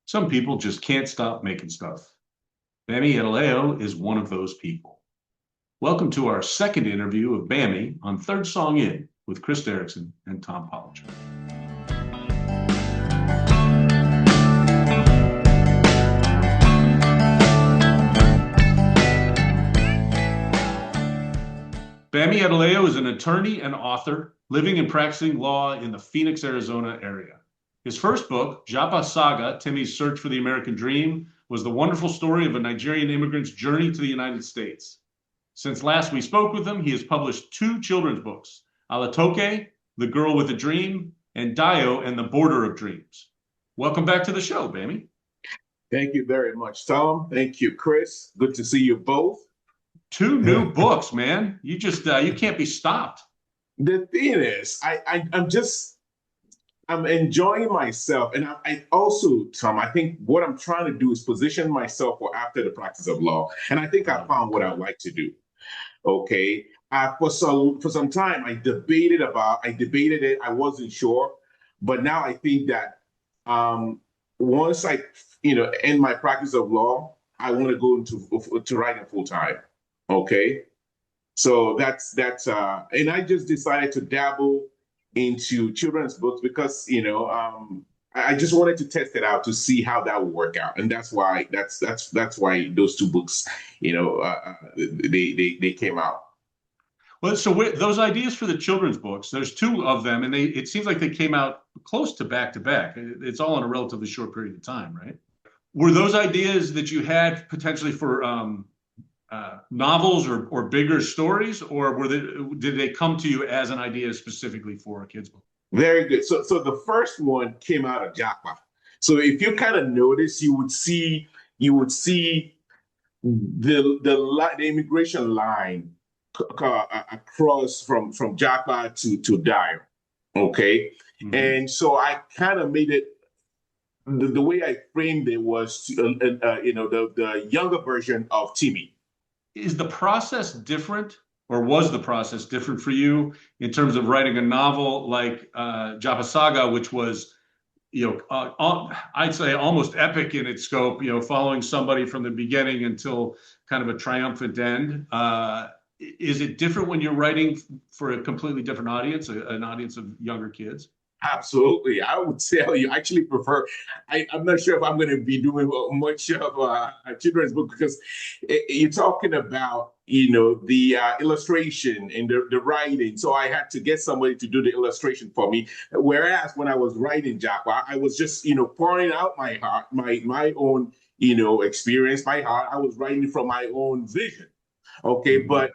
Some people just can't stop making stuff. Bami Adelayo is one of those people. Welcome to our second interview of Bami on Third Song In with Chris Derrickson and Tom Pollicher. Bami Adelayo is an attorney and author living and practicing law in the Phoenix, Arizona area. His first book, Japa Saga, Timmy's Search for the American Dream, was the wonderful story of a Nigerian immigrant's journey to the United States. Since last we spoke with him, he has published two children's books, Alatoke, The Girl with a Dream, and Dio and the Border of Dreams. Welcome back to the show, Bami. Thank you very much, Tom. Thank you, Chris. Good to see you both. Two new books, man. You can't be stopped. The thing is, I'm enjoying myself. And I also, Tom, I think what I'm trying to do is position myself for after the practice of law. And I think I found what I like to do. Okay. For some time, I debated it. I wasn't sure. But now I think that once I, end my practice of law, I want to go to writing full time. Okay. So that's and I just decided to dabble into children's books because I just wanted to test it out to see how that would work out, and that's why those two books they came out. Well, so those ideas for the children's books, there's two of them, and it seems like they came out close to back. It's all in a relatively short period of time, right? Were those ideas that you had potentially for novels or bigger stories, or did they come to you as an idea specifically for a kid's book? Very good. So the first one came out of Japa. So if you kind of notice, you would see the immigration line across from Japa to Dio. Okay. Mm-hmm. And so I kind of made it, the way I framed it was the younger version of Timmy. Is the process different, or was the process different for you in terms of writing a novel like Japa Saga, which was, I'd say almost epic in its scope, following somebody from the beginning until kind of a triumphant end? Is it different when you're writing for a completely different audience, an audience of younger kids? Absolutely. I would tell you, I actually prefer, I'm not sure if I'm going to be doing much of a children's book because you're talking about, the illustration and the writing. So I had to get somebody to do the illustration for me. Whereas when I was writing Japa, I was just, pouring out my heart, my own, experience, my heart. I was writing from my own vision. Okay. Mm-hmm. But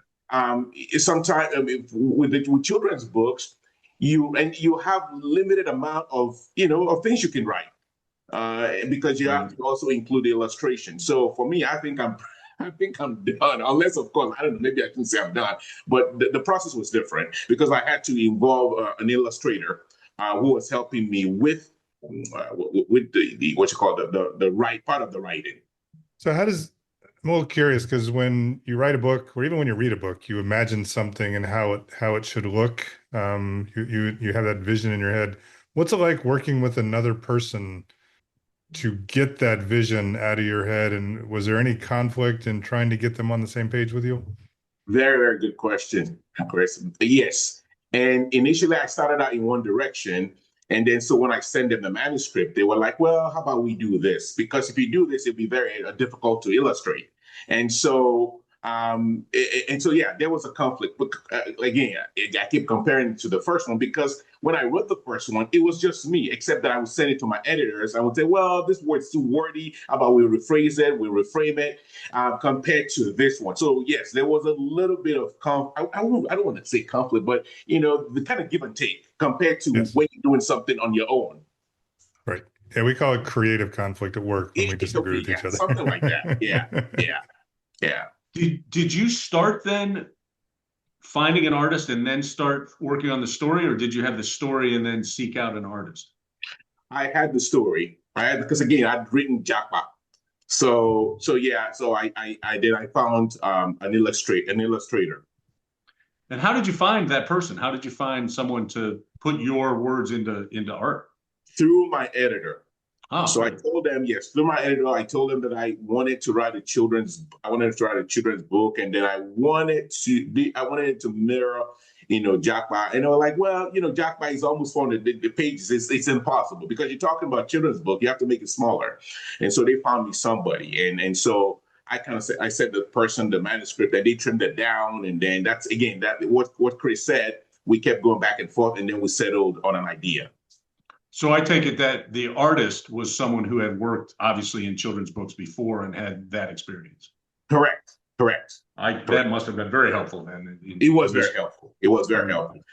sometimes with children's books, you have limited amount of things you can write because you have to also include the illustration. So for me, I think I'm done. Unless, of course, I don't know, maybe I can say I'm done. But the process was different because I had to involve an illustrator who was helping me with the what you call the right part of the writing. So I'm a little curious because when you write a book, or even when you read a book, you imagine something and how it should look. You have that vision in your head. What's it like working with another person to get that vision out of your head? And was there any conflict in trying to get them on the same page with you? Very, very good question, Chris. Yes. And initially I started out in one direction. And then so when I sent them the manuscript, they were like, well, how about we do this? Because if you do this, it'd be very difficult to illustrate. And so, yeah, there was a conflict. But again, I keep comparing it to the first one because when I wrote the first one, it was just me, except that I would send it to my editors. I would say, well, this word's too wordy. How about we rephrase it, we reframe it compared to this one. So, yes, there was a little bit of I don't want to say conflict, but, the kind of give and take compared to when you're doing something on your own. Right. Yeah, we call it creative conflict at work when we disagree with each other. Something like that. Yeah. Did you start then finding an artist and then start working on the story, or did you have the story and then seek out an artist? I had the story. Because again, I'd written Japa. So I found an illustrator. And how did you find that person? How did you find someone to put your words into art? Through my editor. Oh, So I good. told them, yes, through my editor, I told them that I wanted to write a children's book, and then I wanted it to mirror, Jackpot. And they were like, well, Jackpot is almost 400 the pages. It's impossible because you're talking about children's book. You have to make it smaller. And so they found me somebody, and so I said the person, the manuscript, that they trimmed it down, and then that's again that what Chris said. We kept going back and forth, and then we settled on an idea. So I take it that the artist was someone who had worked obviously in children's books before and had that experience. Correct. Correct. That must have been very helpful then. It was very helpful. It was very Very helpful.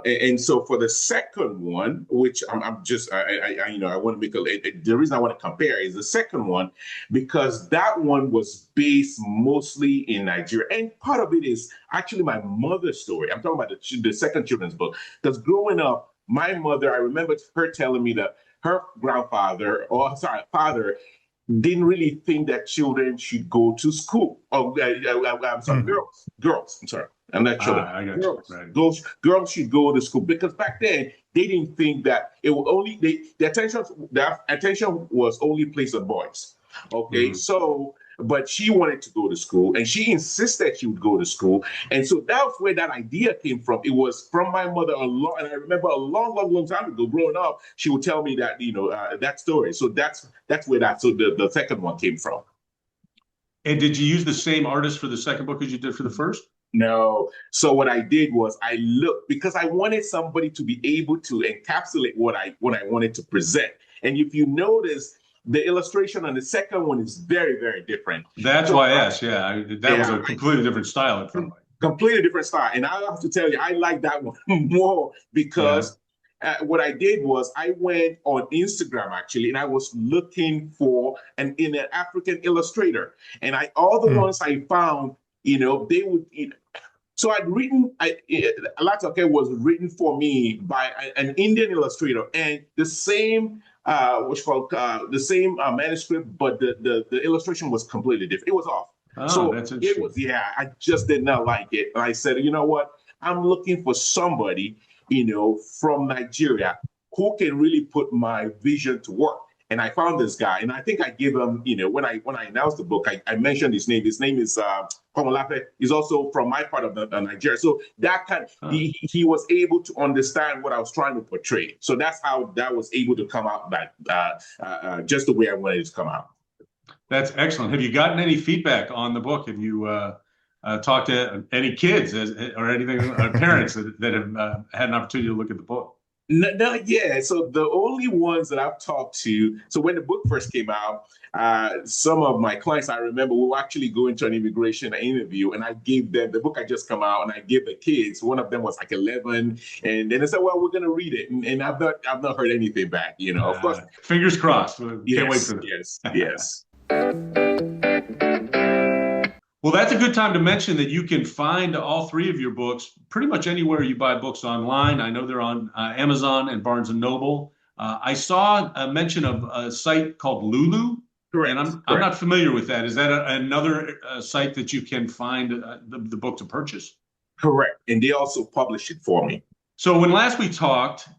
And so for the second one, which I'm just, I want to make the reason I want to compare is the second one, because that one was based mostly in Nigeria. And part of it is actually my mother's story. I'm talking about the second children's book. Because growing up, my mother, I remember her telling me that her father didn't really think that children should go to school. Oh, I'm sorry, girls. I'm sorry, I'm not children. I got Girls, you. Right. girls should go to school because back then they didn't think that it would only the attention was only placed on boys. Okay, so but she wanted to go to school and she insisted she would go to school. And so that's where that idea came from. It was from my mother and I remember a long time ago growing up, she would tell me that, that story. So that's where the second one came from. And did you use the same artist for the second book as you did for the first? No. So what I did was I looked because I wanted somebody to be able to encapsulate what I wanted to present. And if you notice, the illustration on the second one is very, very different. That's why I asked. Yeah, that was a completely different style. It felt like. Completely different style. And I have to tell you, I like that one more because what I did was I went on Instagram actually, and I was looking for an African illustrator. And all the ones I found, they would. So I'd written, Alatoke was written for me by an Indian illustrator, and the same, the same manuscript, but the illustration was completely different. It was off. Oh, so that's interesting. it was, I just did not like it. And I said, you know what? I'm looking for somebody, from Nigeria who can really put my vision to work. And I found this guy, and I think I gave him, when I announced the book, I mentioned his name. His name is Komolafe. He's also from my part of Nigeria. So that he was able to understand what I was trying to portray. So that's how that was able to come out just the way I wanted it to come out. That's excellent. Have you gotten any feedback on the book? Have you talked to any kids or anything, parents that have had an opportunity to look at the book? No, yeah. So the only ones that I've talked to, so when the book first came out, some of my clients, I remember we were actually going to an immigration interview and I gave them the book. I just come out and I gave the kids, one of them was like 11. And then they said, well, we're going to read it. And I've not heard anything back, of course. Fingers crossed. Can't wait for that. Yes. Well, that's a good time to mention that you can find all three of your books pretty much anywhere you buy books online. I know they're on Amazon and Barnes & Noble. I saw a mention of a site called Lulu. Correct. And I'm not familiar with that. Is that another site that you can find the book to purchase? Correct. And they also publish it for me. So when last we talked,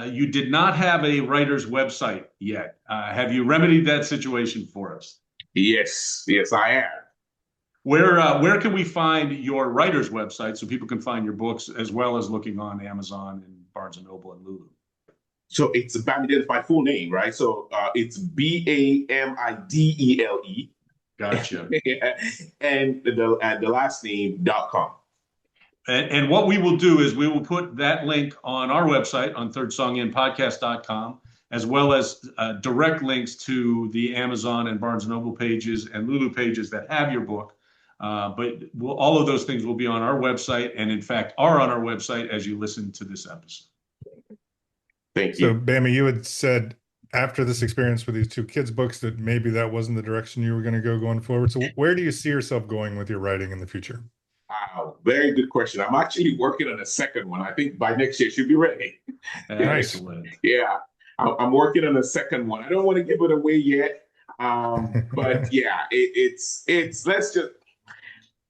you did not have a writer's website yet. Have you remedied that situation for us? Yes, I have. Where can we find your writer's website so people can find your books as well as looking on Amazon and Barnes & Noble and Lulu? So it's Bami, that's my full name, right? So it's BAMIDELE. Gotcha. And the last name.com. And what we will do is we will put that link on our website on thirdsonginpodcast.com, as well as direct links to the Amazon and Barnes & Noble pages and Lulu pages that have your book. But all of those things will be on our website and, in fact, are on our website as you listen to this episode. Thank you. So, Bami, you had said after this experience with these two kids' books that maybe that wasn't the direction you were going to go going forward. So where do you see yourself going with your writing in the future? Wow, very good question. I'm actually working on a second one. I think by next year it should be ready. Excellent. Yeah, I'm working on a second one. I don't want to give it away yet, but yeah, it's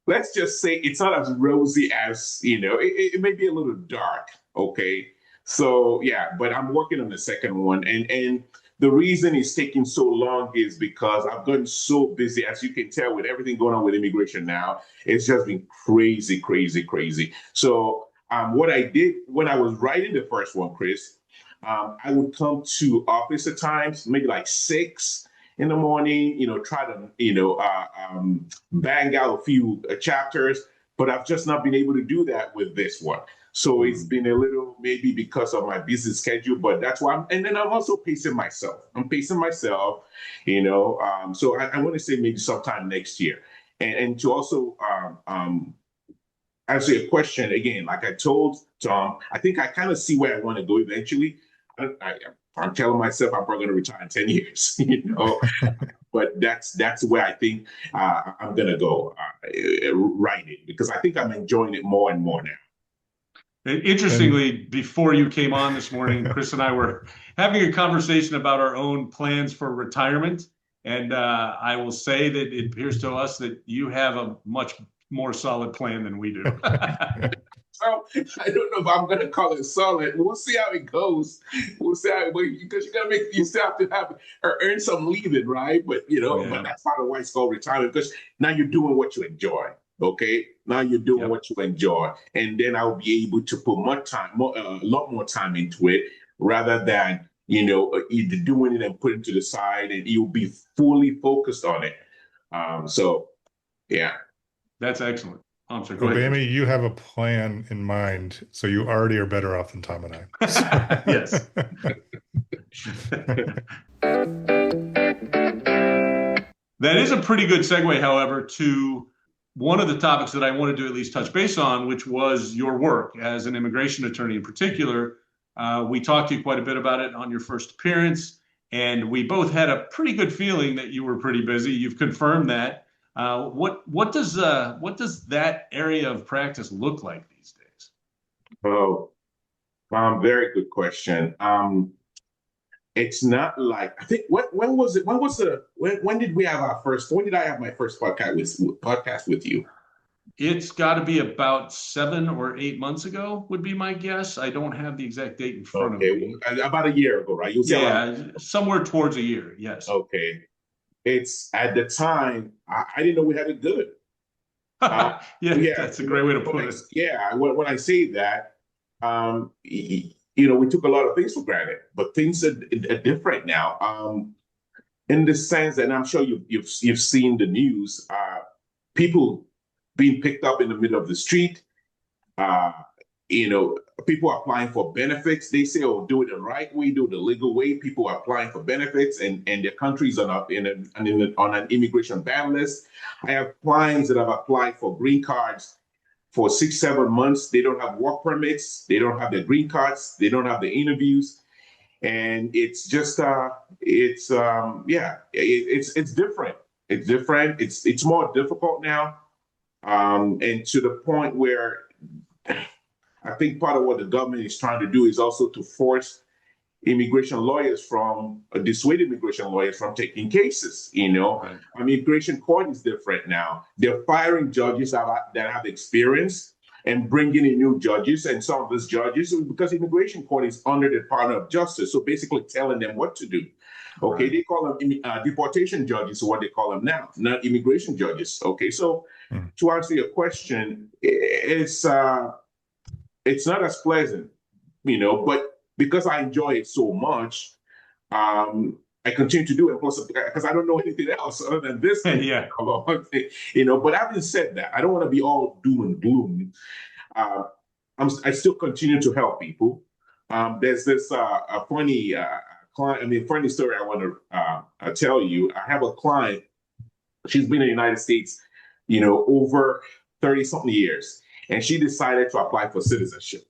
let's just say it's not as rosy as it may be a little dark. Okay, so yeah, but I'm working on the second one, and the reason it's taking so long is because I've gotten so busy, as you can tell, with everything going on with immigration now. It's just been crazy, crazy, crazy. So what I did when I was writing the first one, Chris, I would come to office at times, maybe like 6 in the morning, try to, bang out a few chapters, but I've just not been able to do that with this one. So it's been a little, maybe because of my busy schedule, but that's why and then I'm also pacing myself. I'm pacing myself, so I want to say maybe sometime next year. And to also answer your question again, like I told Tom, I think I kind of see where I want to go eventually. I'm telling myself I'm probably going to retire in 10 years, but that's where I think I'm going to go writing, because I think I'm enjoying it more and more now. Interestingly, before you came on this morning, Chris and I were having a conversation about our own plans for retirement. And I will say that it appears to us that you have a much more solid plan than we do. So I don't know if I'm going to call it solid. We'll see how it goes. We'll see how because you still have to have or earn some leaving, right? But but that's part of why it's called retirement, because now you're doing what you enjoy. Okay, now you're doing what you enjoy, and then I'll be able to put a lot more time into it, rather than either doing it and putting it to the side, and you'll be fully focused on it. So yeah, that's excellent. I'm sorry, go well, ahead. Bami, you have a plan in mind, so you already are better off than Tom and I. Yes. That is a pretty good segue, however, to one of the topics that I wanted to at least touch base on, which was your work as an immigration attorney in particular. We talked to you quite a bit about it on your first appearance, and we both had a pretty good feeling that you were pretty busy. You've confirmed that. What does that area of practice look like these days? Oh, very good question. It's not like, I think, when was it? When did we have our first? When did I have my first podcast with you? It's got to be about 7 or 8 months ago, would be my guess. I don't have the exact date in front of me. About a year ago, right? Somewhere towards a year. Yes. Okay. It's at the time I didn't know we had it good. Yeah, that's a great way to put it. Yeah, when I say that, we took a lot of things for granted, but things are different now. In the sense, and I'm sure you've seen the news, people being picked up in the middle of the street. People are applying for benefits. They say, "Oh, do it the right way, do it the legal way." People are applying for benefits, and their countries are not on an immigration ban list. I have clients that have applied for green cards for 6, 7 months. They don't have work permits. They don't have their green cards. They don't have the interviews, and it's just it's different. It's different. It's more difficult now, and to the point where I think part of what the government is trying to do is also to force dissuade immigration lawyers from taking cases. Right. Immigration court is different now. They're firing judges that have experience and bringing in new judges. And some of these judges, because immigration court is under the Department of Justice, so basically telling them what to do. Okay, right. They call them deportation judges, what they call them now, not immigration judges. Okay, so to answer your question, it's not as pleasant, but because I enjoy it so much, I continue to do it. Plus, because I don't know anything else other than this. Yeah. But having said that, I don't want to be all doom and gloom. I still continue to help people. There's this funny funny story I want to tell you. I have a client. She's been in the United States, over 30-something years, and she decided to apply for citizenship.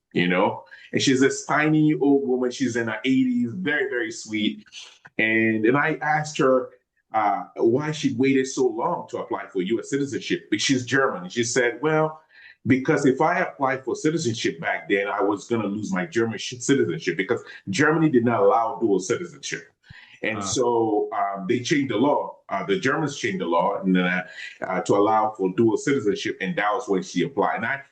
And she's this tiny old woman. She's in her 80s, very, very sweet. And I asked her why she waited so long to apply for U.S. citizenship. But she's German. And she said, well, because if I applied for citizenship back then, I was going to lose my German citizenship, because Germany did not allow dual citizenship. And so they changed the law. The Germans changed the law to allow for dual citizenship. And that was when she applied. And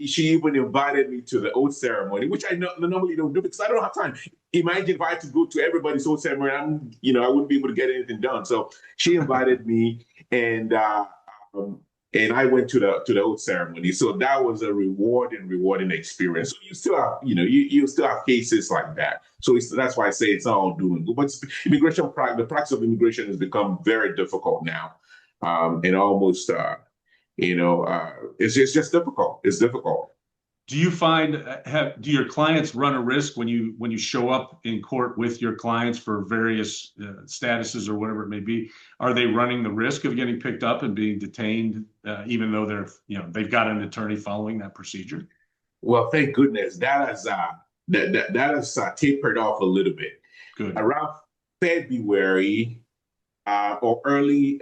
she even invited me to the oath ceremony, which I normally don't do because I don't have time. imagine if I had to go to everybody's old ceremony, I wouldn't be able to get anything done. So she invited me, and um, and I went to the old ceremony. So that was a rewarding experience. So you still have, you still have cases like that. So that's why I say it's not all doom and gloom. But the practice of immigration has become very difficult now, and almost, it's just difficult. It's difficult. Do you find do your clients run a risk when you show up in court with your clients for various statuses or whatever it may be? Are they running the risk of getting picked up and being detained, even though they've got an attorney following that procedure? Well, thank goodness that has tapered off a little bit. Good. Around February or early,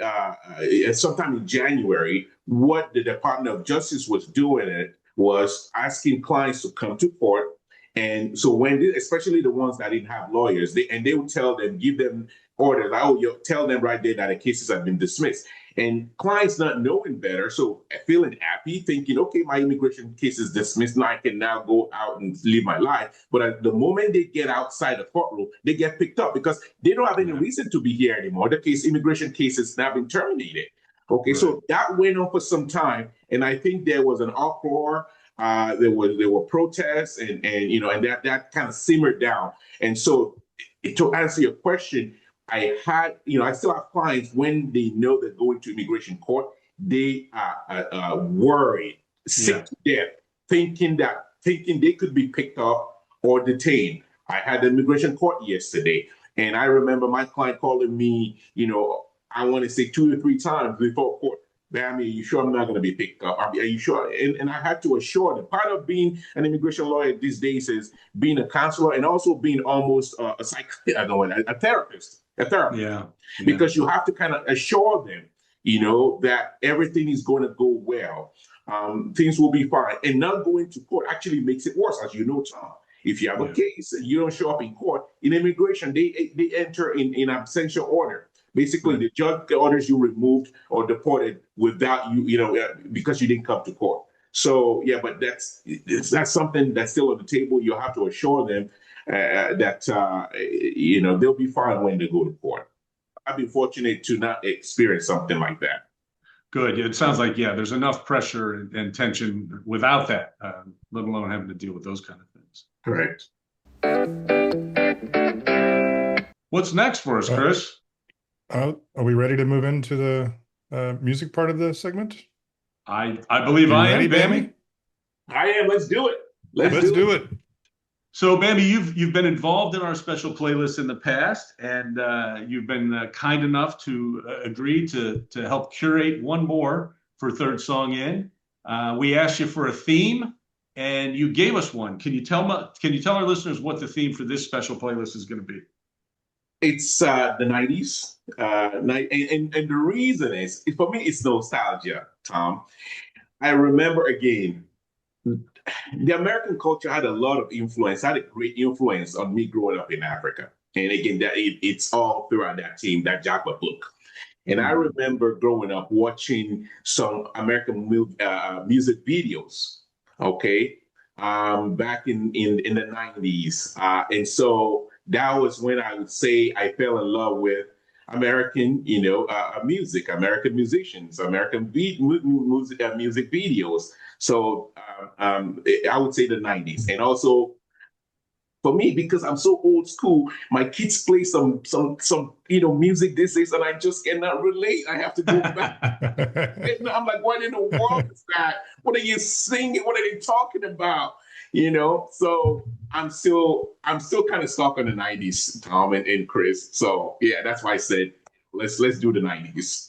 sometime in January, what the Department of Justice was doing was asking clients to come to court. And so especially the ones that didn't have lawyers, they would give them orders, like, oh, you tell them right there that the cases have been dismissed. And clients not knowing better, so feeling happy, thinking, okay, my immigration case is dismissed, now I can now go out and live my life. But at the moment they get outside the courtroom, they get picked up because they don't have any reason to be here anymore. Immigration case has now been terminated. Okay, right. So that went on for some time, and I think there was an uproar. There were protests, and that kind of simmered down. And so, to answer your question, I still have clients when they know they're going to immigration court, they are worried, sick to death, thinking they could be picked up or detained. I had the immigration court yesterday, and I remember my client calling me, I want to say 2 or 3 times before court. Bami, are you sure I'm not going to be picked up? Are you sure? And I had to assure them. Part of being an immigration lawyer these days is being a counselor and also being almost a therapist. Yeah. Because you have to kind of assure them, that everything is going to go well. Things will be fine. And not going to court actually makes it worse, as you know, Tom. If you have a case and you don't show up in court, in immigration, they enter in absentia order. Basically, right. The judge orders you removed or deported without you, because you didn't come to court. So, yeah, but that's something that's still on the table. You'll have to assure them that, they'll be fine when they go to court. I've been fortunate to not experience something like that. Good. It sounds like, there's enough pressure and tension without that, let alone having to deal with those kind of things. Correct. What's next for us, Chris? Are we ready to move into the music part of the segment? I believe I am, Bami. I am. Let's do it. Let's do it. So, Bami, you've been involved in our special playlist in the past, and you've been kind enough to agree to help curate one more for Third Song In. We asked you for a theme, and you gave us one. Can you tell our listeners what the theme for this special playlist is going to be? It's the 90s. And the reason is, for me, it's nostalgia, Tom. I remember, again, the American culture had a lot of influence, had a great influence on me growing up in Africa. And again, it's all throughout that team, that Japa book. And I remember growing up watching some American music videos, okay, back in the 90s. And so that was when I would say I fell in love with American, music, American musicians, American music videos. So I would say the 90s. And also, for me, because I'm so old school, my kids play some music these days, and I just cannot relate. I have to go back. And I'm like, what in the world is that? What are you singing? What are they talking about? So I'm still kind of stuck on the 90s, Tom and Chris. So yeah, that's why I said let's do the 90s.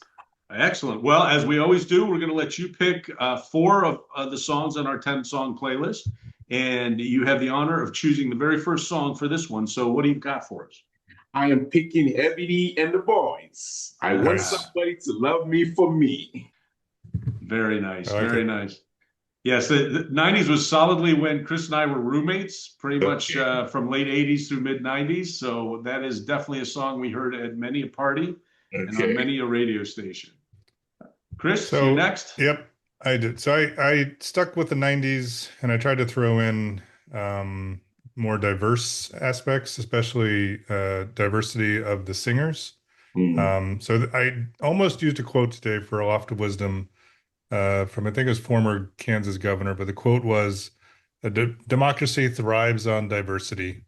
Excellent. Well, as we always do, we're going to let you pick 4 of the songs on our 10-song playlist, and you have the honor of choosing the very first song for this one. So what do you got for us? I am picking Ebony and the Boys. I want somebody to love me for me. Very nice. Very nice. Yes, the 90s was solidly when Chris and I were roommates, pretty much from late 80s through mid 90s. So that is definitely a song we heard at many a party and on many a radio station. Chris, you next? Yep, I did. So I stuck with the 90s, and I tried to throw in more diverse aspects, especially diversity of the singers. Mm. So I almost used a quote today for a loft of wisdom from I think it was former Kansas governor, but the quote was, "A democracy thrives on diversity.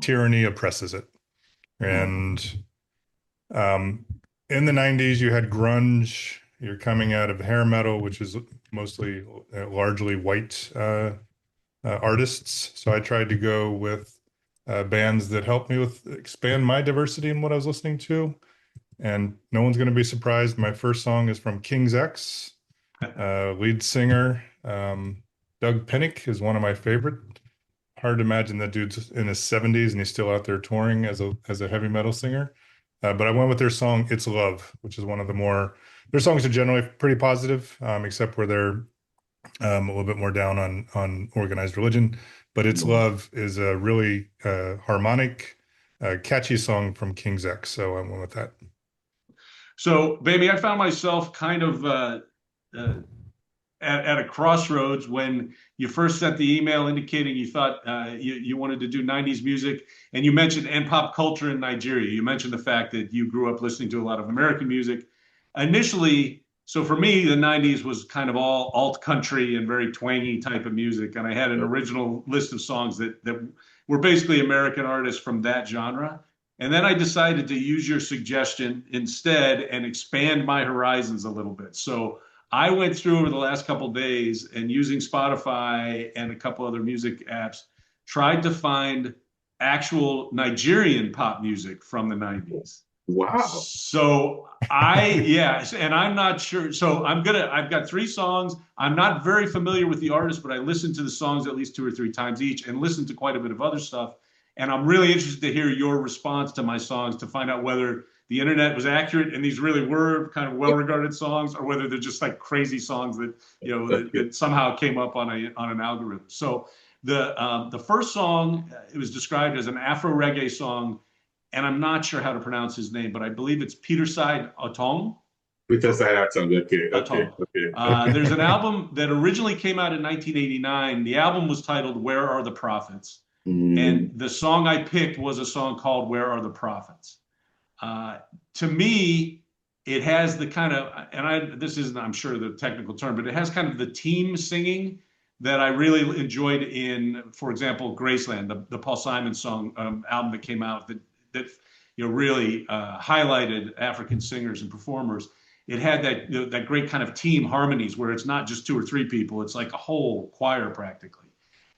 Tyranny oppresses it." And um, in the 90s, you had grunge. You're coming out of hair metal, which is mostly largely white artists. So I tried to go with bands that helped me with expand my diversity in what I was listening to. And no one's going to be surprised. My first song is from King's X, lead singer. Doug Pinnick is one of my favorite. Hard to imagine that dude's in his 70s and he's still out there touring as a heavy metal singer. But I went with their song "It's Love," which is one of the more, their songs are generally pretty positive, except where they're a little bit more down on organized religion. But "It's Love" is a really harmonic, catchy song from King's X. So I went with that. So, baby, I found myself kind of uh, at a crossroads when you first sent the email indicating you thought you wanted to do 90s music, and you mentioned and pop culture in Nigeria. You mentioned the fact that you grew up listening to a lot of American music. Initially, so for me, the 90s was kind of all alt country and very twangy type of music. And I had an original list of songs that were basically American artists from that genre. And then I decided to use your suggestion instead and expand my horizons a little bit. So I went through over the last couple of days and using Spotify and a couple other music apps, tried to find actual Nigerian pop music from the 90s. Wow. So yeah, and I'm not sure. So I've got three songs. I'm not very familiar with the artist, but I listened to the songs at least two or three times each and listened to quite a bit of other stuff. And I'm really interested to hear your response to my songs to find out whether the internet was accurate and these really were kind of well-regarded songs, or whether they're just like crazy songs that that somehow came up on an algorithm. So the first song, it was described as an Afro reggae song, and I'm not sure how to pronounce his name, but I believe it's Peterside Otong. Peterside Otong. Okay. There's an album that originally came out in 1989. The album was titled "Where Are the Prophets?" And the song I picked was a song called "Where Are the Prophets?" To me, it has the kind of, this isn't, I'm sure, the technical term, but it has kind of the team singing that I really enjoyed in, for example, Graceland, the Paul Simon song album that came out that really highlighted African singers and performers. It had that great kind of team harmonies where it's not just two or three people; it's like a whole choir practically.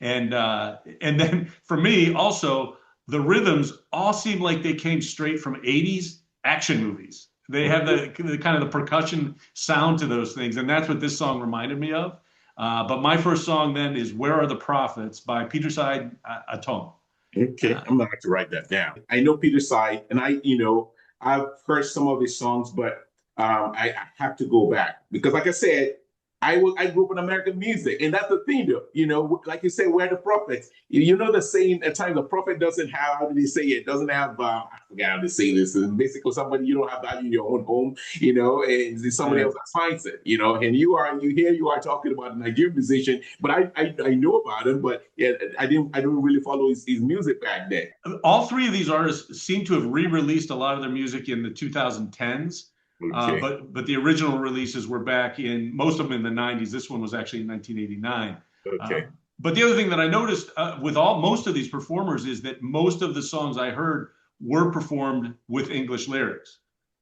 And then for me also, the rhythms all seem like they came straight from 80s action movies. They have the kind of the percussion sound to those things, and that's what this song reminded me of. But my first song then is "Where Are the Prophets" by Peterside Atom. Okay, I'm gonna have to write that down. I know Peterside, and I've heard some of his songs, but I have to go back because, like I said, I grew up in American music, and that's the thing, though. Like you say, we're the prophets. The saying at times the prophet doesn't have, how do they say it? Doesn't have, I forgot how to say this. And basically, somebody you don't have that in your own home, and somebody else that finds it, And you are talking about a Nigerian musician, but I know about him, but yeah, I didn't really follow his music back then. All three of these artists seem to have re-released a lot of their music in the 2010s. Okay. But the original releases were back in, most of them in the 90s. This one was actually in 1989. Okay. But the other thing that I noticed with most of these performers is that most of the songs I heard were performed with English lyrics.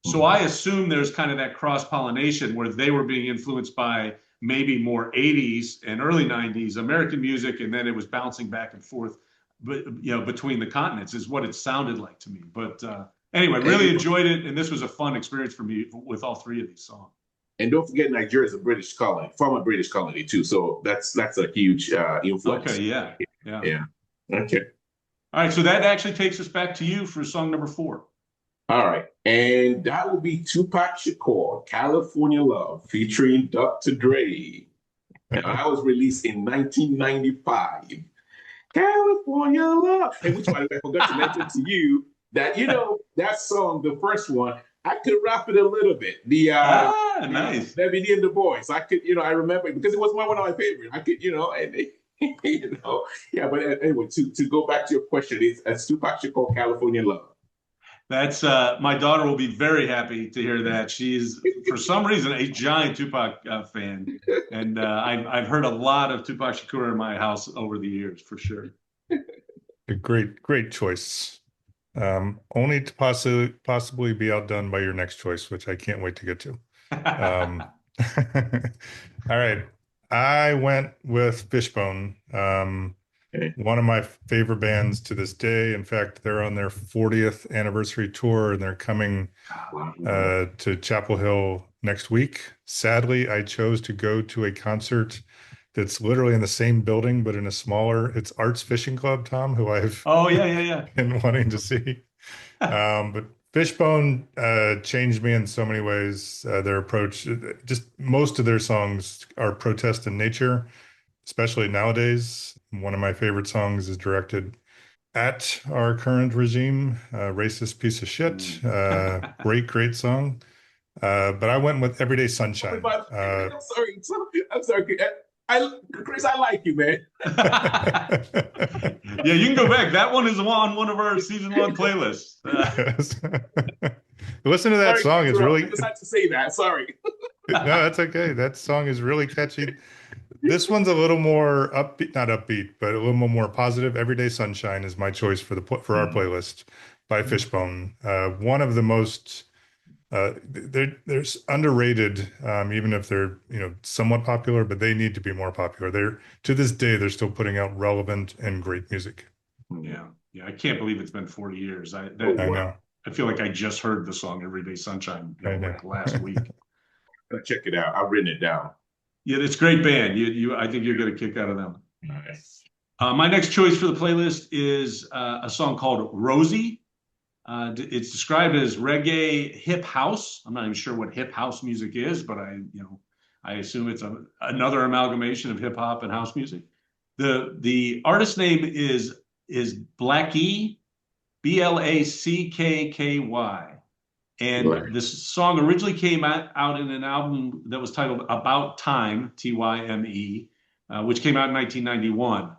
So I assume there's kind of that cross-pollination where they were being influenced by maybe more 80s and early 90s American music, and then it was bouncing back and forth, between the continents is what it sounded like to me. But anyway, really enjoyed it, and this was a fun experience for me with all three of these songs. And don't forget, Nigeria is a British colony, former British colony too. So that's a huge influence. Okay, yeah. Okay. All right, so that actually takes us back to you for song number 4. All right, and that will be Tupac Shakur, "California Love," featuring Dr. Dre. And that was released in 1995. California Love, and which I forgot to mention to you that that song, the first one, I could rap it a little bit. Nice. Baby and the Boys. I could, I remember it because it was one of my favorites. I could, Yeah. But anyway, to go back to your question, it's Tupac Shakur, California Love. That's my daughter will be very happy to hear that. She's for some reason a giant Tupac fan, and I've heard a lot of Tupac Shakur in my house over the years for sure. A great choice. Only to possibly be outdone by your next choice, which I can't wait to get to. Um, all right. I went with Fishbone. Okay. One of my favorite bands to this day. In fact, they're on their 40th anniversary tour and they're coming Wow. to Chapel Hill next week. Sadly, I chose to go to a concert that's literally in the same building, but in a smaller, it's Arts Fishing Club, Tom, who I've Oh yeah, yeah, been wanting to see. yeah. But Fishbone changed me in so many ways. Their approach, just most of their songs are protest in nature, especially nowadays. One of my favorite songs is directed at our current regime, racist piece of shit. Great song. But I went with Everyday Oh, Sunshine. I'm sorry. I'm sorry. Chris, I like you, man. Yeah, you can go back. That one is on one of our season 1 playlists. Yes. Listen to that Sorry to song. It's interrupt. really I just had to say that. Sorry. no, that's okay. That song is really catchy. This one's a little more upbeat, not upbeat, but a little more positive. Everyday Sunshine is my choice for our playlist by Fishbone. One of the most there's underrated, even if they're somewhat popular, but they need to be more popular. They're to this day they're still putting out relevant and great music. Yeah, yeah. I can't believe it's been 40 years. Oh, I wow. know. I feel like I just heard the song Everyday Sunshine, I know. like last week. Check it out. I've written it down. Yeah, it's a great band. I think you'll get a kick out of them. Nice. My next choice for the playlist is a song called Rosie. It's described as reggae hip house. I'm not even sure what hip house music is, but I assume it's another amalgamation of hip hop and house music. The artist name is Blackie, Blackky. Right. And this song originally came out in an album that was titled About Time, Tyme, which came out in 1991.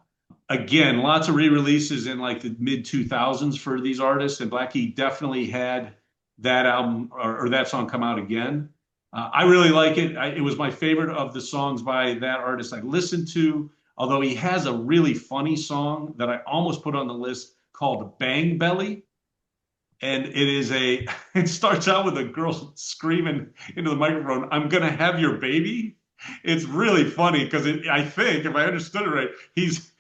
Again, lots of re-releases in like the mid 2000s for these artists, and Blackie definitely had that album or that song come out again. I really like it. It was my favorite of the songs by that artist I listened to, although he has a really funny song that I almost put on the list called Bang Belly. And it starts out with a girl screaming into the microphone, "I'm gonna have your baby." It's really funny because I think, if I understood it right, he's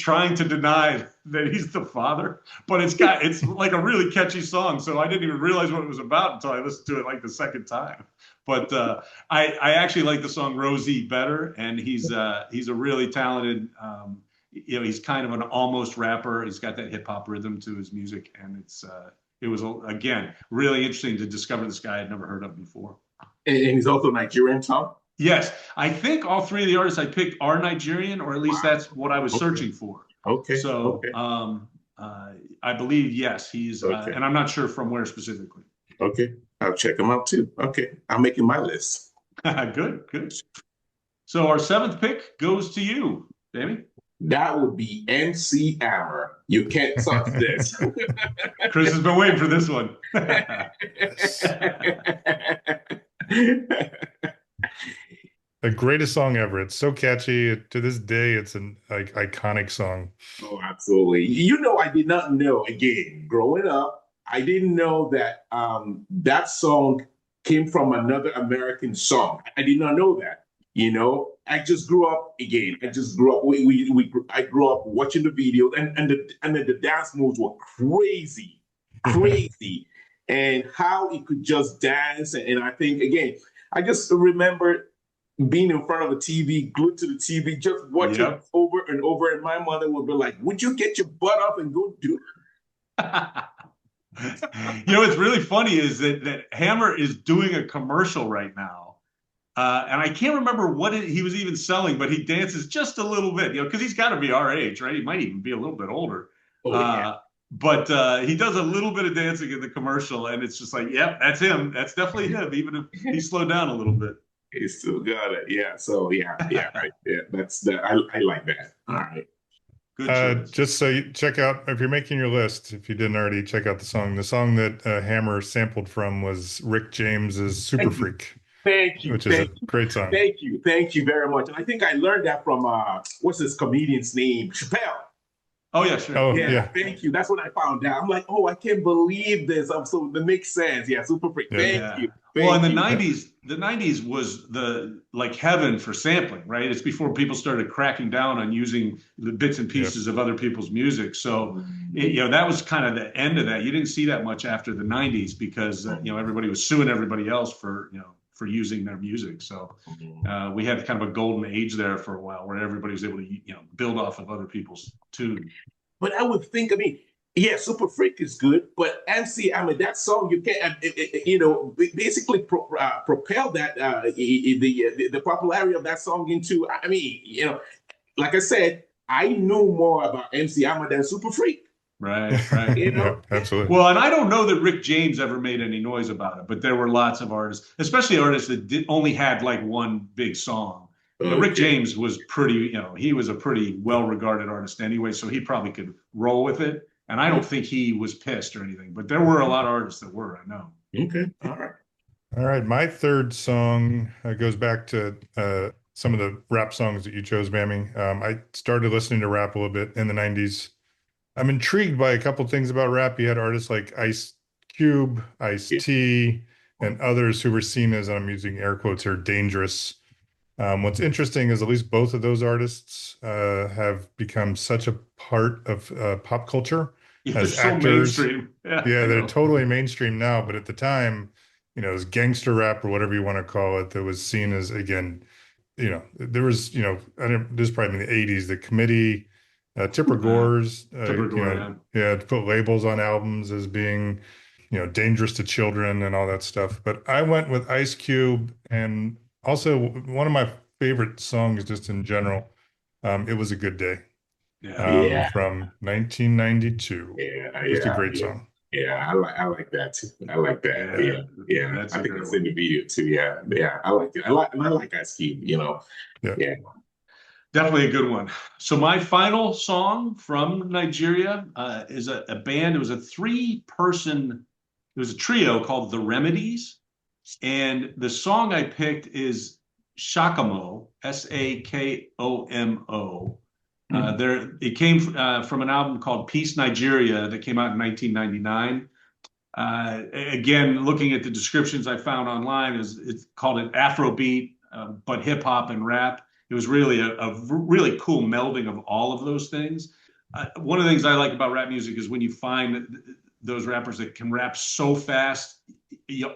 trying to deny that he's the father, but it's like a really catchy song. So I didn't even realize what it was about until I listened to it like the second time. But I actually like the song Rosie better, and he's a really talented. He's kind of an almost rapper. He's got that hip hop rhythm to his music, and it was again really interesting to discover this guy I'd never heard of before. And he's also Nigerian, Tom? Yes, I think all three of the artists I picked are Nigerian, or at least Wow. that's what I was Okay. searching for. Okay. So Okay. I believe yes, he's, Okay. and I'm not sure from where specifically. Okay. I'll check him out too. Okay. I'm making my list. Good, good. So our seventh pick goes to you, Bami. That would be MC Hammer. You can't touch this. Chris has been waiting for this one. The greatest song ever. It's so catchy. To this day, it's an iconic song. Oh, absolutely. I did not know, again, growing up, I didn't know that that song came from another American song. I did not know that. I just grew up again. I just grew up. I grew up watching the video, and the dance moves were crazy, crazy, and how he could just dance. And I think again, I just remember being in front of the TV, glued to the TV, just watching it over and over. And my mother would be like, "Would you get your butt up and go do?" What's really funny is that Hammer is doing a commercial right now. And I can't remember what he was even selling, but he dances just a little bit, because he's got to be our age, right? He might even be a little bit older. Oh, yeah. But he does a little bit of dancing in the commercial, and it's just like, yep, that's him. That's definitely him, even if he slowed down a little bit. It's still got it. Yeah. So yeah. That's the I like that. All right. Good choice. Just so you check out, if you're making your list, if you didn't already check out the song. The song that Hammer sampled from was Rick James's Super Thank you. Freak, Thank you. which is a Thank you. great song. Thank you. Thank you very much. And I think I learned that from what's this comedian's name? Chappelle. Oh yeah, sure. Oh, Yeah, yeah. thank you. That's what I found out. I'm like, oh, I can't believe this. So that makes sense. Yeah, super freak. Yeah. Thank Yeah. you. Well, in Thank the you. 90s, the 90s was the like heaven for sampling, right? It's before people started cracking down on using the bits and Yeah. pieces of other people's music. So, that was kind of the end of that. You didn't see that much after the 90s because, everybody was suing everybody else for using their music. So, we had kind of a golden age there for a while where everybody was able to, build off of other people's tunes. But I would think, I mean, yeah, Super Freak is good, but MC, I mean, that song you can't, basically propel that the popularity of that song into. I mean, like I said, I knew more about MC Hammer than Super Freak. Right, right. You Yeah, know, absolutely. Well, and I don't know that Rick James ever made any noise about it, but there were lots of artists, especially artists that only had like one big song. Rick okay, James was pretty, he was a pretty well-regarded artist anyway, so he probably could roll with it. And I don't think he was pissed or anything, but there were a lot of artists that were, I know. okay, all right. All right. My third song goes back to some of the rap songs that you chose, Bammy. I started listening to rap a little bit in the 90s. I'm intrigued by a couple things about rap. You had artists like Ice Cube, Ice Yeah. T, and others who were seen as, I'm using air quotes here, dangerous. What's interesting is at least both of those artists have become such a part of pop culture Yeah, they're as so actors. mainstream. Yeah, Yeah, I they're know. totally mainstream now, but at the time, it was gangster rap or whatever you want to call it that was seen as, again, there was, I don't, this is probably in the 80s, the Committee, Tipper Uh, Gores, Tipper Gore, yeah. yeah, to put labels on albums as being, dangerous to children and all that stuff. But I went with Ice Cube, and also one of my favorite songs just in general, It Was a Good Day, Yeah. Yeah, from 1992. yeah, Just a yeah, great yeah. song. Yeah, I like that too. I like that. Yeah, Yeah, yeah. that's I a think great I've seen one. the video too. Yeah, yeah. I like it. I like Ice Cube. Yeah. Yeah. Definitely a good one. So my final song from Nigeria is a band. It was a three-person, it was a trio called The Remedies. And the song I picked is Shakamo, Sakomo. Mhm. It came from an album called Peace Nigeria that came out in 1999. Again, looking at the descriptions I found online, it's called an Afrobeat, but hip hop and rap. It was really a really cool melding of all of those things. One of the things I like about rap music is when you find those rappers that can rap so fast, you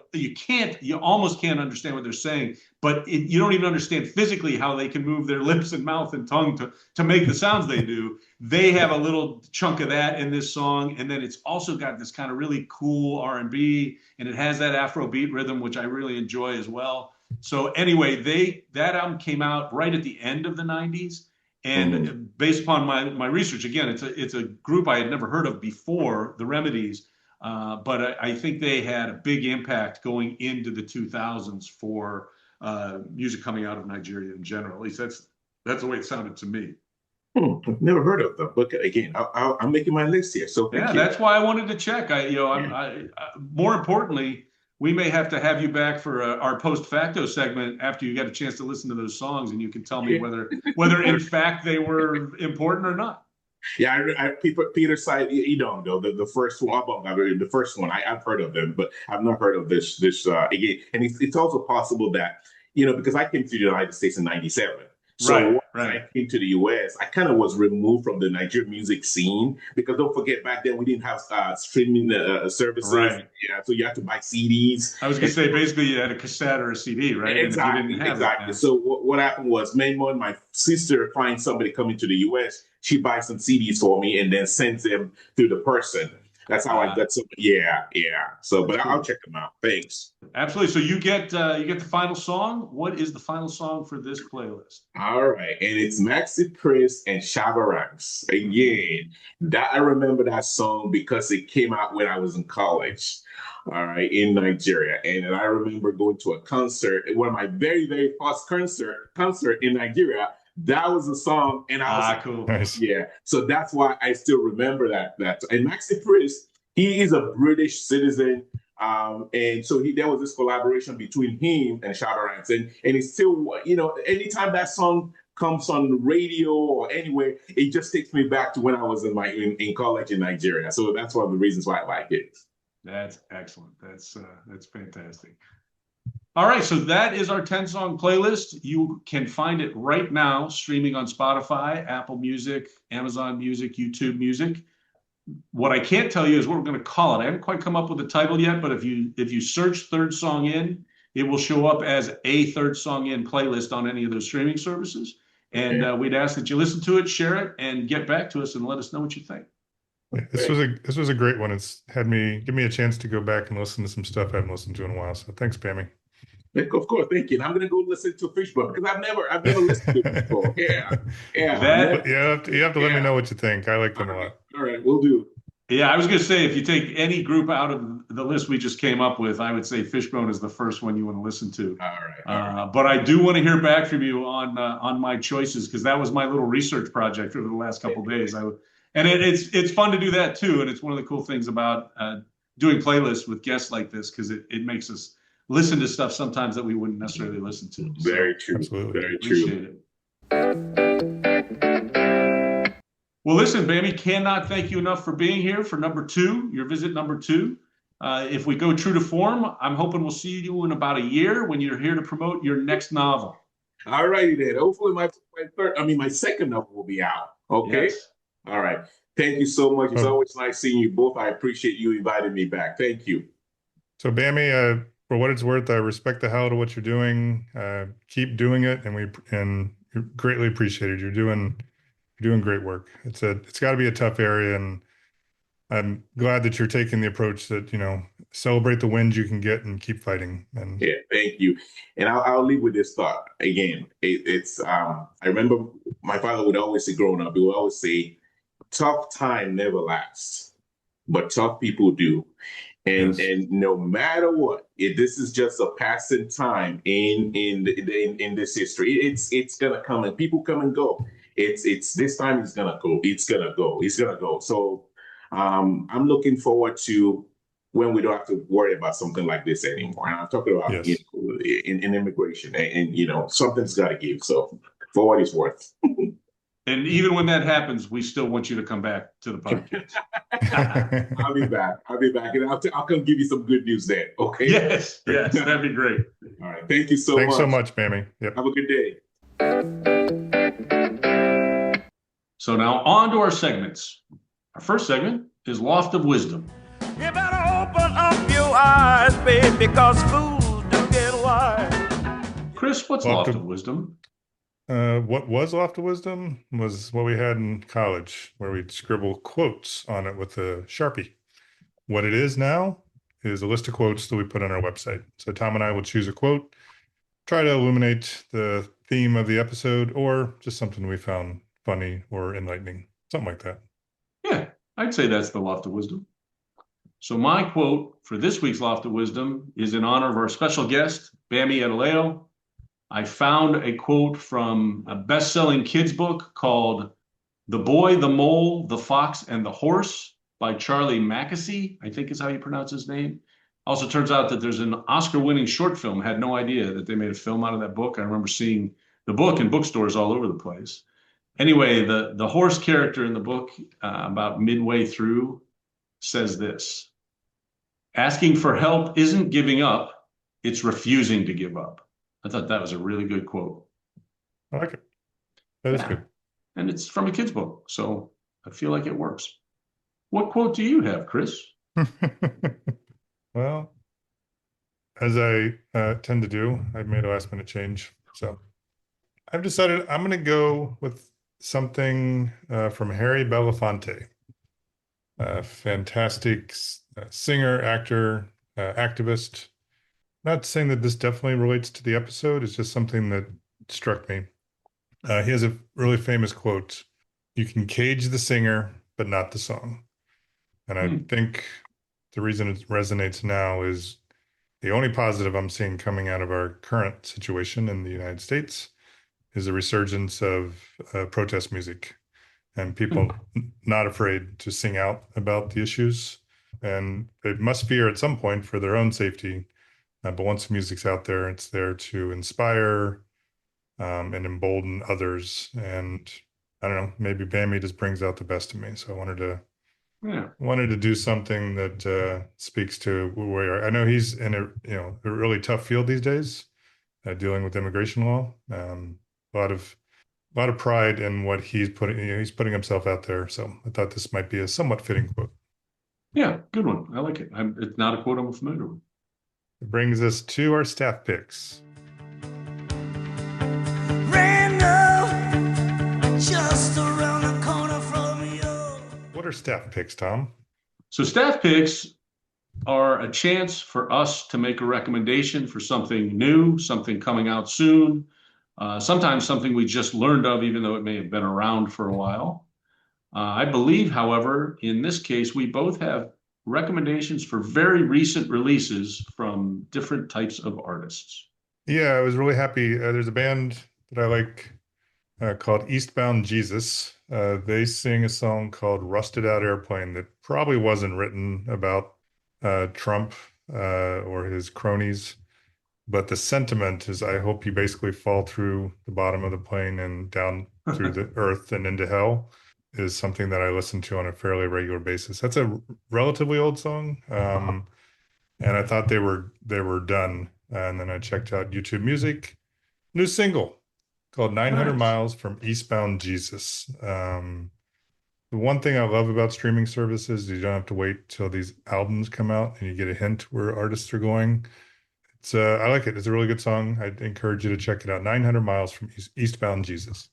almost can't understand what they're saying, but you don't even understand physically how they can move their lips and mouth and tongue to make the sounds they do. They have a little chunk of that in this song, and then it's also got this kind of really cool R&B, and it has that Afrobeat rhythm, which I really enjoy as well. So anyway, that album came out right at the end of the 90s. Mhm. And based upon my research, again, it's a group I had never heard of before, the Remedies, but I think they had a big impact going into the 2000s for music coming out of Nigeria in general. At least that's the way it sounded to me. I've never heard of them. But again, I'm making my list here. So Yeah, thank you. that's why I wanted to check. Yeah. More importantly, we may have you back for our post facto segment after you got a chance to listen to those songs, and you can tell me Yeah. whether in fact they were important or not. Yeah, Peter side, you don't know the first one. The first one, I've heard of them, but I've not heard of this again. And it's also possible that because I came to the United States in '97, so Right, once I right, came to the US, I kind of was removed from the Nigerian music scene because don't forget back then we didn't have streaming services. right. Yeah, so you had to buy CDs. I was gonna say basically you had a cassette or a CD, right? And if you didn't Exactly, have that, exactly. So what happened was, when my sister finds somebody coming to the US, she buys some CDs for me and then sends them to the person. That's how I got some. Yeah, yeah. So, but I'll Cool. check them out. Thanks. Absolutely. So you get the final song. What is the final song for this playlist? All right, and it's Maxi Priest and Shabba Ranks. Again, that I remember that song because it came out when I was in college, all right, in Nigeria. And I remember going to a concert, one of my very, very first concert in Nigeria. That was a song, and I was like, Cool. Nice. yeah. So that's why I still remember that. And Maxi Priest, he is a British citizen. And so there was this collaboration between him and Shabba Ranks. And it's still, anytime that song comes on the radio or anywhere, it just takes me back to when I was in college in Nigeria. So that's one of the reasons why I like it. That's excellent. That's fantastic. All right, so that is our 10-song playlist. You can find it right now streaming on Spotify, Apple Music, Amazon Music, YouTube Music. What I can't tell you is what we're going to call it. I haven't quite come up with a title yet, but if you search Third Song In, it will show up as a Third Song In playlist on any of those streaming services. And Okay. we'd ask that you listen to it, share it, and get back to us and let us know what you think. This was a great one. It's had me give me a chance to go back and listen to some stuff I haven't listened to in a while. So thanks, Bammy. Of course, thank you. And I'm gonna go listen to Fishbone because I've never listened to it before. Yeah, yeah, That You have to let me yeah. know what you think. I like them a All right, lot. all right, we'll do. Yeah, I was going to say, if you take any group out of the list we just came up with, I would say Fishbone is the first one you want to listen to. All right, all right. But I do want to hear back from you on my choices because that was my little research project over the last couple of days. It's fun to do that too, and it's one of the cool things about doing playlists with guests like this because it makes us listen to stuff sometimes that we wouldn't necessarily listen to. So Very true. Absolutely. Very true. appreciate it. Well, listen, Bammy, cannot thank you enough for being here for number 2, your visit number 2. If we go true to form, I'm hoping we'll see you in about a year when you're here to promote your next novel. All righty then. Hopefully my second novel will be out. Okay. Yes. All right. Thank you so much. It's always nice seeing you both. I appreciate you inviting me back. Thank you. So Bammy, for what it's worth, I respect the hell out of what you're doing. Keep doing it, and you're greatly appreciated. You're doing great work. It's got to be a tough area, and I'm glad that you're taking the approach that, celebrate the wins you can get and keep fighting. And Yeah, thank you. And I'll leave with this thought again. I remember my father would always say, growing up, he would always say, tough time never lasts, but tough people do. And Yes. and no matter what, this is just a passing time in this history. It's gonna come and people come and go. It's this time it's gonna go. It's gonna go. It's gonna go. So I'm looking forward to when we don't have to worry about something like this anymore. And I'm talking about Yes. in immigration and something's got to give. So for what it's worth. And even when that happens, we still want you to come back to the podcast. I'll be back. And I'll come give you some good news then. Okay. Yes, that'd be great. All right. Thank you so Thanks much. so much, Bammy. Yep. Have a good day. So now on to our segments. Our first segment is Loft of Wisdom. You better open up your eyes, babe, because fools do get wise. Chris, what's Loft Loft of- of Wisdom? What was Loft of Wisdom was what we had in college, where we'd scribble quotes on it with a Sharpie. What it is now is a list of quotes that we put on our website. So Tom and I will choose a quote, try to illuminate the theme of the episode, or just something we found funny or enlightening, something like that. Yeah, I'd say that's the Loft of Wisdom. So my quote for this week's Loft of Wisdom is in honor of our special guest, Bami Adelayo. I found a quote from a best-selling kids book called The Boy, the Mole, the Fox, and the Horse by Charlie Mackesy, I think is how you pronounce his name. Also turns out that there's an Oscar-winning short film. I had no idea that they made a film out of that book. I remember seeing the book in bookstores all over the place. Anyway, the horse character in the book, about midway through, says this: asking for help isn't giving up, it's refusing to give up. I thought that was a really good quote. I like it. That is Yeah. good. And it's from a kid's book, so I feel like it works. What quote do you have, Chris? Well, as I tend to do, I've made a last minute change. So I've decided I'm going to go with something from Harry Belafonte. Fantastic singer, actor, activist. Not saying that this definitely relates to the episode. It's just something that struck me. He has a really famous quote: "You can cage the singer, but not the song." And I Hmm. think the reason it resonates now is the only positive I'm seeing coming out of our current situation in the United States is a resurgence of protest music and people not afraid to sing out about the issues. And they must fear at some point for their own safety. But once the music's out there, it's there to inspire and embolden others. And I don't know, maybe Bammy just brings out the best in me. So I Yeah. wanted to do something that speaks to where I know he's in a really tough field these days, dealing with immigration law. A lot of pride in what he's putting. He's putting himself out there. So I thought this might be a somewhat fitting quote. Yeah, good one. I like it. It's not a quote I'm familiar with. It brings us to our staff picks. Just around the corner from you. What are staff picks, Tom? So staff picks are a chance for us to make a recommendation for something new, something coming out soon, sometimes something we just learned of, even though it may have been around for a while. I believe, however, in this case, we both have recommendations for very recent releases from different types of artists. Yeah, I was really happy. There's a band that I like called Eastbound Jesus. They sing a song called Rusted Out Airplane that probably wasn't written about Trump or his cronies, but the sentiment is I hope you basically fall through the bottom of the plane and down through the earth and into hell is something that I listen to on a fairly regular basis. That's a relatively old song. And I thought they were done. And then I checked out YouTube Music, new single called 900 Nice. Miles from Eastbound Jesus. The one thing I love about streaming services is you don't have to wait till these albums come out and you get a hint where artists are going. It's I like it. It's a really good song. I'd encourage you to check it out. 900 Miles from Eastbound Jesus.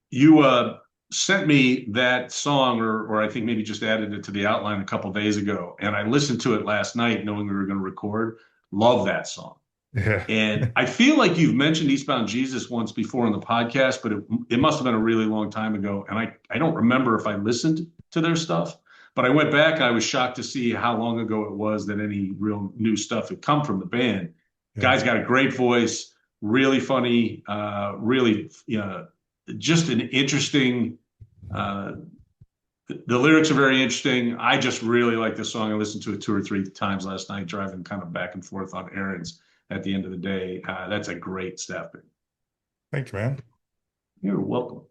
You sent me that song, or I think maybe just added it to the outline a couple days ago, and I listened to it last night, knowing we were going to record. Love that song. Yeah. And I feel like you've mentioned Eastbound Jesus once before in the podcast, but it must have been a really long time ago. And I don't remember if I listened to their stuff, but I went back and I was shocked to see how long ago it was that any real new stuff had come from the band. Yeah. Guy's got a great voice, really funny, really, just an interesting, uh, the lyrics are very interesting. I just really like this song. I listened to it 2 or 3 times last night, driving kind of back and forth on errands at the end of the day. That's a great staff pick. Thank you, man. You're welcome.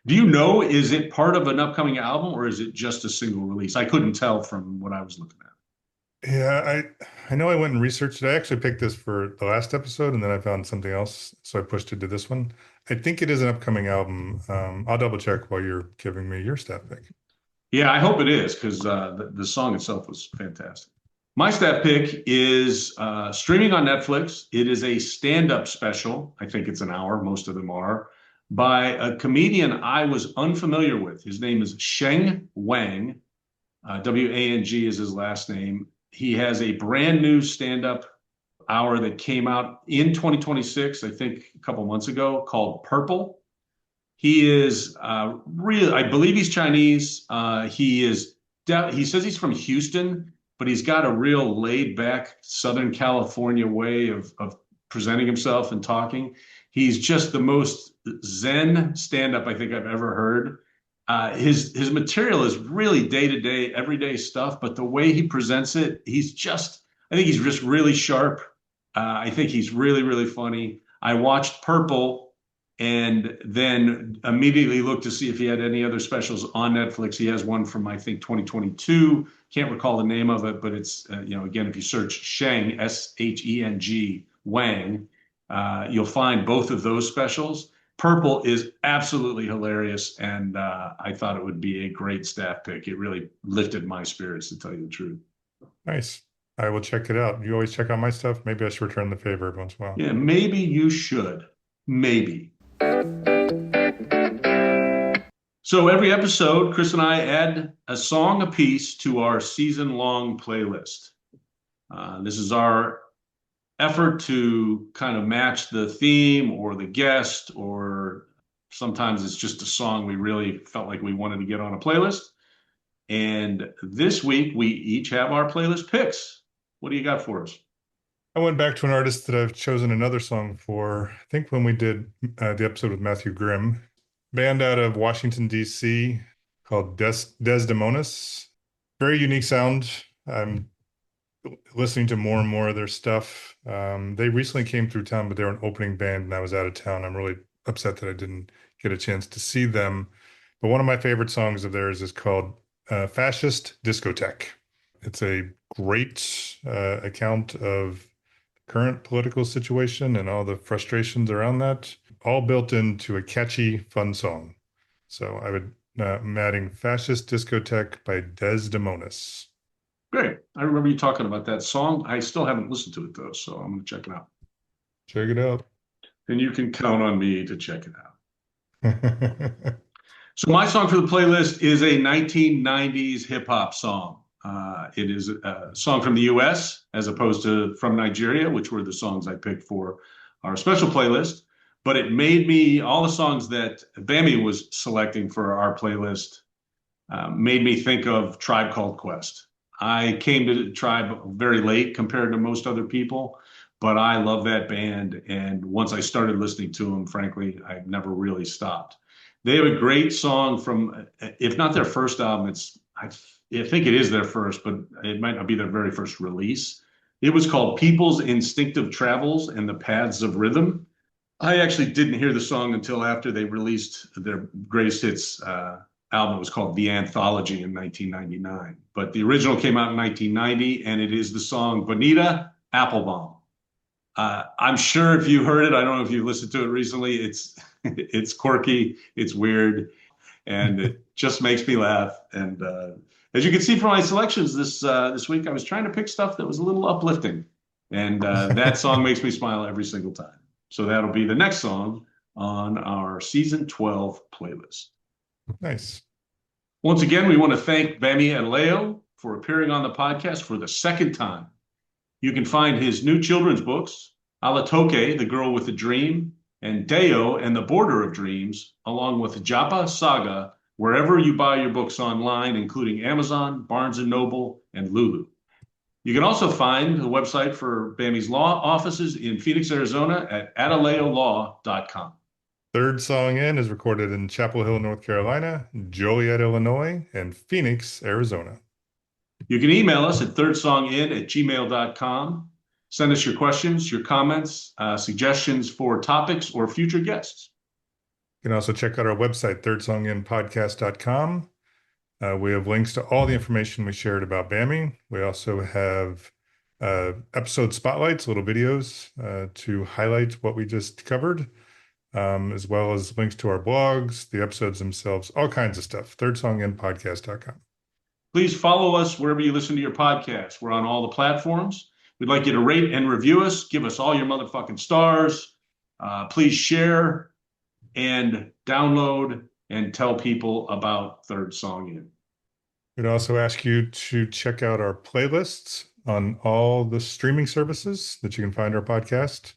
Do you know, is it part of an upcoming album or is it just a single release? I couldn't tell from what I was looking at. Yeah, I know I went and researched it. I actually picked this for the last episode and then I found something else, so I pushed it to this one. I think it is an upcoming album. I'll double check while you're giving me your staff pick. Yeah, I hope it is because the song itself was fantastic. My staff pick is streaming on Netflix. It is a stand-up special. I think it's an hour. Most of them are by a comedian I was unfamiliar with. His name is Sheng Wang. Wang is his last name. He has a brand new stand-up hour that came out in 2026, I think a couple months ago, called Purple. He is real. I believe he's Chinese. He says he's from Houston, but he's got a real laid back Southern California way of presenting himself and talking. He's just the most zen stand up I think I've ever heard. His material is really day to day, everyday stuff, but the way he presents it, I think he's just really sharp. I think he's really, really funny. I watched Purple and then immediately looked to see if he had any other specials on Netflix. He has one from, I think, 2022. Can't recall the name of it, but it's, again, if you search Sheng, Sheng, Wang, you'll find both of those specials. Purple is absolutely hilarious, and I thought it would be a great staff pick. It really lifted my spirits, to tell you the truth. Nice. I will check it out. You always check out my stuff. Maybe I should return the favor every once in a while. Yeah, maybe you should. Maybe. So every episode, Chris and I add a song apiece to our season-long playlist. This is our effort to kind of match the theme or the guest, or sometimes it's just a song we really felt like we wanted to get on a playlist. And this week, we each have our playlist picks. What do you got for us? I went back to an artist that I've chosen another song for. I think when we did the episode with Matthew Grimm, band out of Washington, D.C. called Desdemonas. Very unique sound. I'm listening to more and more of their stuff. They recently came through town, but they were an opening band and I was out of town. I'm really upset that I didn't get a chance to see them. But one of my favorite songs of theirs is called Fascist Discotheque. It's a great account of current political situation and all the frustrations around that, all built into a catchy, fun song. So I'm adding Fascist Discotheque by Desdemonas. Great. I remember you talking about that song. I still haven't listened to it though, so I'm going to check it out. Check it out. And you can count on me to check it out. So my song for the playlist is a 1990s hip hop song. It is a song from the US as opposed to from Nigeria, which were the songs I picked for our special playlist. But it made me, all the songs that Bami was selecting for our playlist made me think of Tribe Called Quest. I came to Tribe very late compared to most other people, but I love that band. And once I started listening to them, frankly, I never really stopped. They have a great song from, if not their first album, I think it is their first, but it might not be their very first release. It was called People's Instinctive Travels and the Paths of Rhythm. I actually didn't hear the song until after they released their greatest hits album. It was called The Anthology in 1999. But the original came out in 1990, and it is the song Bonita Applebum. I'm sure if you heard it, I don't know if you've listened to it recently, it's quirky, it's weird, and it just makes me laugh. And as you can see from my selections this week, I was trying to pick stuff that was a little uplifting, and that song makes me smile every single time. So that'll be the next song on our season 12 playlist. Nice. Once again, we want to thank Bami Adelayo for appearing on the podcast for the second time. You can find his new children's books, Alatoke, The Girl with a Dream, and Deo and the Border of Dreams, along with Japa Saga, wherever you buy your books online, including Amazon, Barnes & Noble, and Lulu. You can also find the website for Bami's law offices in Phoenix, Arizona at adelayolaw.com. Third Song In is recorded in Chapel Hill, North Carolina, Joliet, Illinois, and Phoenix, Arizona. You can email us at thirdsongin@gmail.com. Send us your questions, your comments, suggestions for topics or future guests. You can also check out our website, thirdsonginpodcast.com. We have links to all the information we shared about Bami. We also have episode spotlights, little videos to highlight what we just covered, as well as links to our blogs, the episodes themselves, all kinds of stuff. Thirdsonginpodcast.com. Please follow us wherever you listen to your podcasts. We're on all the platforms. We'd like you to rate and review us. Give us all your motherfucking stars. Please share and download and tell people about Third Song In. We'd also ask you to check out our playlists on all the streaming services that you can find our podcast.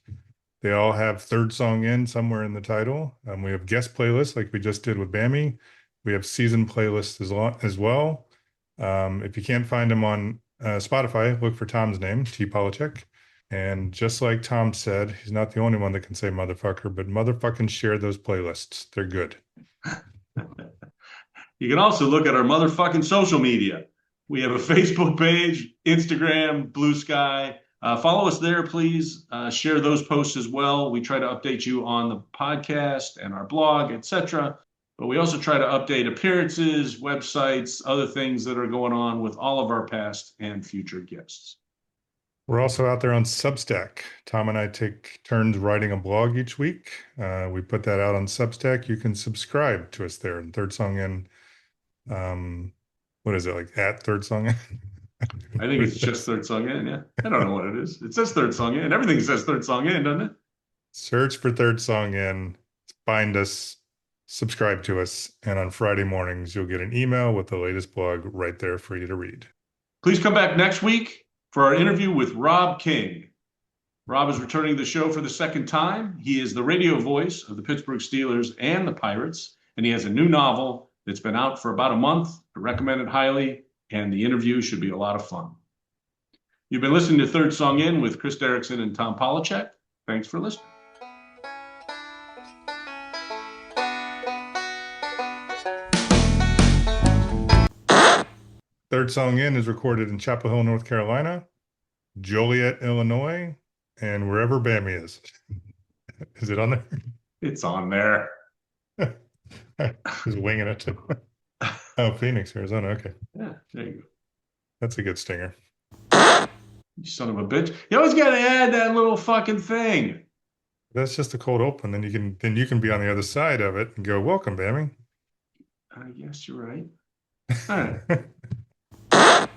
They all have Third Song In somewhere in the title. We have guest playlists like we just did with Bami. We have season playlists as well. If you can't find them on Spotify, look for Tom's name, T. Polachek. And just like Tom said, he's not the only one that can say motherfucker, but motherfucking share those playlists. They're good. You can also look at our motherfucking social media. We have a Facebook page, Instagram, Blue Sky. Follow us there, please. Share those posts as well. We try to update you on the podcast and our blog, etc. But we also try to update appearances, websites, other things that are going on with all of our past and future guests. We're also out there on Substack. Tom and I take turns writing a blog each week. We put that out on Substack. You can subscribe to us there. And Third Song In, what is it, like at Third Song In? I think it's just Third Song In, yeah. I don't know what it is. It says Third Song In. Everything says Third Song In, doesn't it? Search for Third Song In. Find us. subscribe to us. And on Friday mornings, you'll get an email with the latest blog right there for you to read. Please come back next week for our interview with Rob King. Rob is returning to the show for the second time. He is the radio voice of the Pittsburgh Steelers and the Pirates, and he has a new novel that's been out for about a month. I recommend it highly, and the interview should be a lot of fun. You've been listening to Third Song In with Chris Derrickson and Tom Polachek. Thanks for listening. Third Song In is recorded in Chapel Hill, North Carolina, Joliet, Illinois, and wherever Bami is. Is it on there? It's on there. He's winging it. Oh, Phoenix, Arizona. Okay. Yeah, there you go. That's a good stinger. You son of a bitch. You always got to add that little fucking thing. That's just a cold open. Then you can be on the other side of it and go, welcome, Bami. I guess you're right. All right.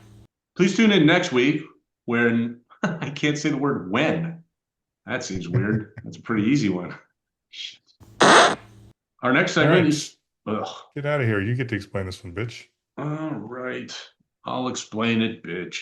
Please tune in next week when I can't say the word when. That seems weird. That's a pretty easy one. Shit. Our next segment is... Ugh. Get out of here. You get to explain this one, bitch. All right. I'll explain it, bitch.